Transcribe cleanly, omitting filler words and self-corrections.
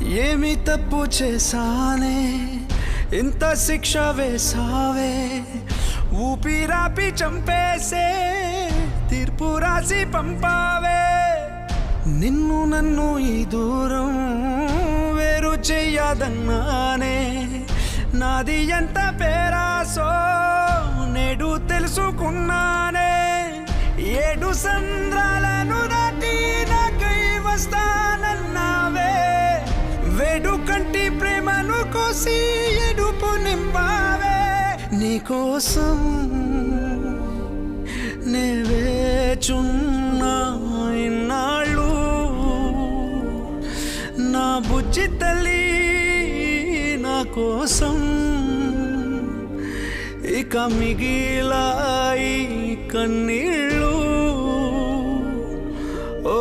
ఏమి తప్పు చేశానే ఇంత శిక్ష వేసావే ఊపిరాపి చంపేసే తీర్పు రాసి పంపావే నిన్ను నన్ను ఈ దూరం వేరు చెయ్యదన్నానే నాది ఎంత పేరాసో నేడు తెలుసుకున్నానే 7 సంద్రాలను దాటి నాకై వస్తానన్నావే వేడు కంటి ప్రేమను కోసి ఎడుపు నింపావే నీకోసం నే వేచున్నా ఇన్నాళ్ళు నా బుజ్జి తల్లి నా కోసం ఇక మిగిలాయి కన్నీళ్ళు ఓ